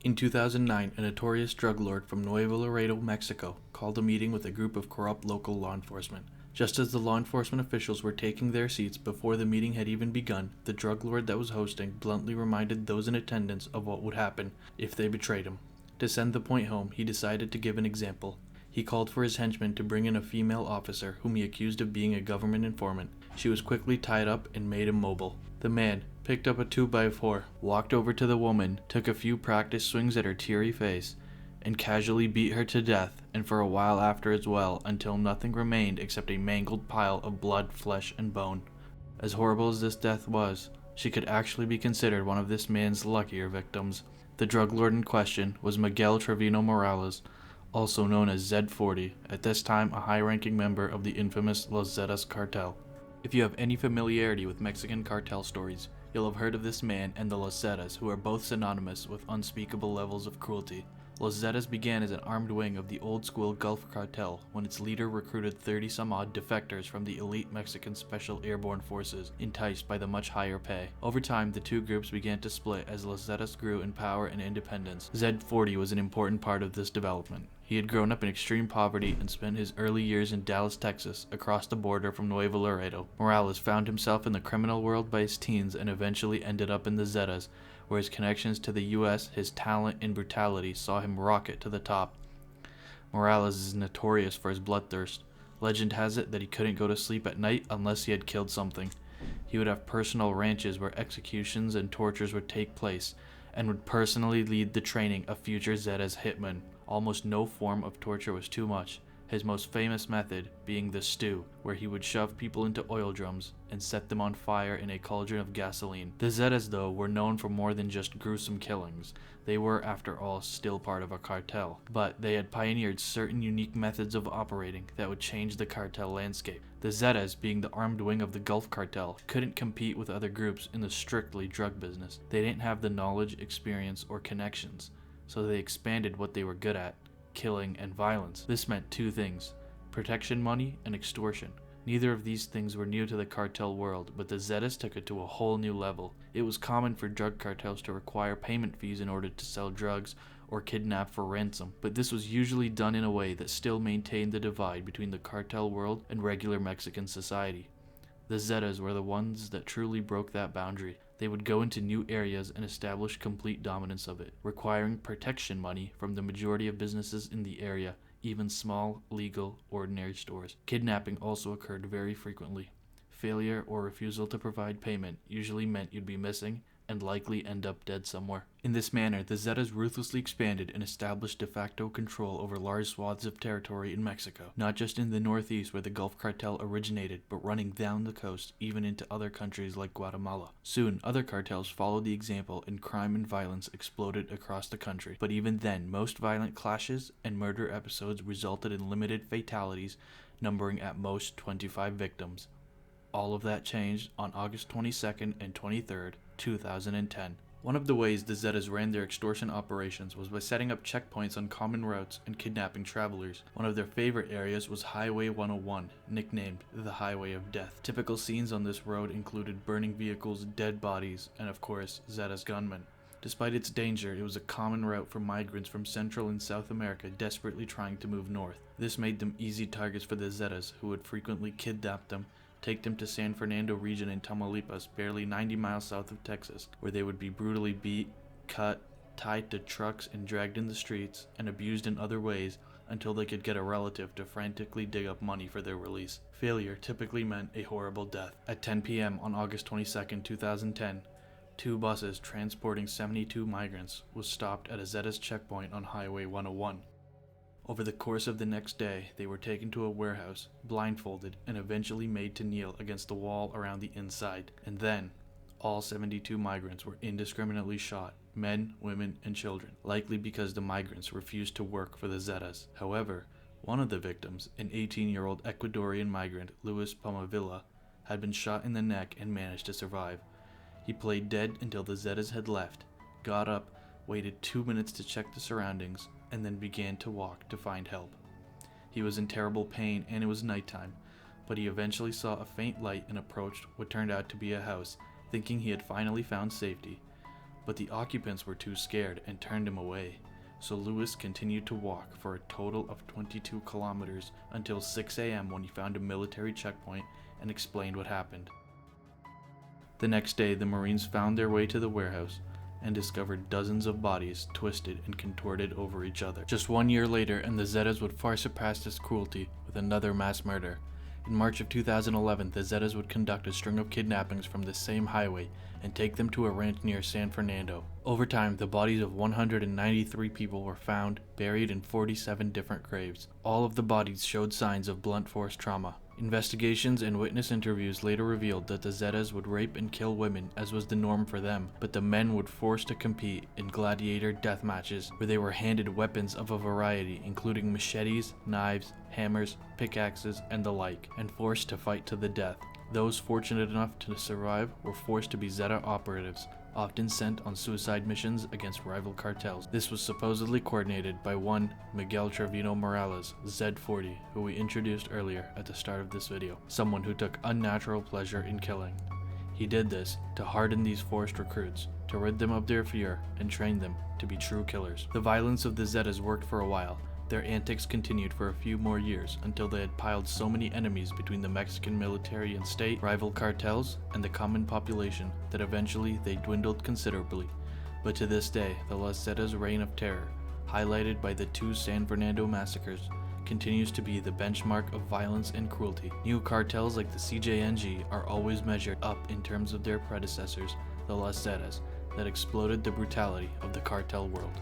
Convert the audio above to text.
In 2009, a notorious drug lord from Nuevo Laredo, Mexico, called a meeting with a group of corrupt local law enforcement. Just as the law enforcement officials were taking their seats before the meeting had even begun, the drug lord that was hosting bluntly reminded those in attendance of what would happen if they betrayed him. To send the point home, he decided to give an example. He called for his henchmen to bring in a female officer whom he accused of being a government informant. She was quickly tied up and made immobile. The man picked up a 2x4, walked over to the woman, took a few practice swings at her teary face, and casually beat her to death, and for a while after as well, until nothing remained except a mangled pile of blood, flesh, and bone. As horrible as this death was, she could actually be considered one of this man's luckier victims. The drug lord in question was Miguel Trevino Morales, also known as Z40, at this time a high-ranking member of the infamous Los Zetas cartel. If you have any familiarity with Mexican cartel stories, you'll have heard of this man and the Los Zetas, who are both synonymous with unspeakable levels of cruelty. Los Zetas began as an armed wing of the old-school Gulf cartel when its leader recruited 30-some-odd defectors from the elite Mexican Special Airborne Forces, enticed by the much higher pay. Over time, the two groups began to split as Los Zetas grew in power and independence. Z40 was an important part of this development. He had grown up in extreme poverty and spent his early years in Dallas, Texas, across the border from Nuevo Laredo. Morales found himself in the criminal world by his teens and eventually ended up in the Zetas, where his connections to the U.S., his talent, and brutality saw him rocket to the top. Morales is notorious for his bloodthirst. Legend has it that he couldn't go to sleep at night unless he had killed something. He would have personal ranches where executions and tortures would take place, and would personally lead the training of future Zetas hitmen. Almost no form of torture was too much, his most famous method being the stew, where he would shove people into oil drums and set them on fire in a cauldron of gasoline. The Zetas, though, were known for more than just gruesome killings. They were, after all, still part of a cartel, but they had pioneered certain unique methods of operating that would change the cartel landscape. The Zetas, being the armed wing of the Gulf cartel, couldn't compete with other groups in the strictly drug business. They didn't have the knowledge, experience, or connections, so they expanded what they were good at: killing and violence. This meant two things: protection money and extortion. Neither of these things were new to the cartel world, but the Zetas took it to a whole new level. It was common for drug cartels to require payment fees in order to sell drugs or kidnap for ransom, but this was usually done in a way that still maintained the divide between the cartel world and regular Mexican society. The Zetas were the ones that truly broke that boundary. They would go into new areas and establish complete dominance of it, requiring protection money from the majority of businesses in the area, even small, legal, ordinary stores. Kidnapping also occurred very frequently. Failure or refusal to provide payment usually meant you'd be missing and likely end up dead somewhere. In this manner, the Zetas ruthlessly expanded and established de facto control over large swaths of territory in Mexico, not just in the northeast where the Gulf Cartel originated, but running down the coast even into other countries like Guatemala. Soon, other cartels followed the example and crime and violence exploded across the country, but even then, most violent clashes and murder episodes resulted in limited fatalities, numbering at most 25 victims. All of that changed on August 22nd and 23rd, 2010. One of the ways the Zetas ran their extortion operations was by setting up checkpoints on common routes and kidnapping travelers. One of their favorite areas was Highway 101, nicknamed the Highway of Death. Typical scenes on this road included burning vehicles, dead bodies, and of course, Zetas gunmen. Despite its danger, it was a common route for migrants from Central and South America desperately trying to move north. This made them easy targets for the Zetas, who would frequently kidnap them, take them to San Fernando region in Tamaulipas, barely 90 miles south of Texas, where they would be brutally beat, cut, tied to trucks and dragged in the streets, and abused in other ways until they could get a relative to frantically dig up money for their release. Failure typically meant a horrible death. At 10 p.m. on August 22, 2010, two buses transporting 72 migrants was stopped at a Zetas checkpoint on Highway 101. Over the course of the next day, they were taken to a warehouse, blindfolded, and eventually made to kneel against the wall around the inside. And then, all 72 migrants were indiscriminately shot, men, women, and children, likely because the migrants refused to work for the Zetas. However, one of the victims, an 18-year-old Ecuadorian migrant, Luis Palmavilla, had been shot in the neck and managed to survive. He played dead until the Zetas had left, got up, waited 2 minutes to check the surroundings, and then began to walk to find help. He was in terrible pain and it was nighttime, but he eventually saw a faint light and approached what turned out to be a house, thinking he had finally found safety. but the occupants were too scared and turned him away. So Lewis continued to walk for a total of 22 kilometers until 6 a.m. when he found a military checkpoint and explained what happened. The next day, the Marines found their way to the warehouse and discovered dozens of bodies twisted and contorted over each other. Just 1 year later, and the Zetas would far surpass this cruelty with another mass murder. In March of 2011, the Zetas would conduct a string of kidnappings from the same highway and take them to a ranch near San Fernando. Over time, the bodies of 193 people were found, buried in 47 different graves. All of the bodies showed signs of blunt force trauma. Investigations and witness interviews later revealed that the Zetas would rape and kill women, as was the norm for them, but the men would force to compete in gladiator death matches where they were handed weapons of a variety, including machetes, knives, hammers, pickaxes, and the like, and forced to fight to the death. Those fortunate enough to survive were forced to be Zeta operatives, often sent on suicide missions against rival cartels. This was supposedly coordinated by one Miguel Trevino Morales, Z40, who we introduced earlier at the start of this video, someone who took unnatural pleasure in killing. He did this to harden these forced recruits, to rid them of their fear, and train them to be true killers. The violence of the Zetas worked for a while. Their antics continued for a few more years until they had piled so many enemies between the Mexican military and state, rival cartels, and the common population that eventually they dwindled considerably. But to this day, the Los Zetas' reign of terror, highlighted by the 2 San Fernando massacres, continues to be the benchmark of violence and cruelty. New cartels like the CJNG are always measured up in terms of their predecessors, the Los Zetas, that exploded the brutality of the cartel world.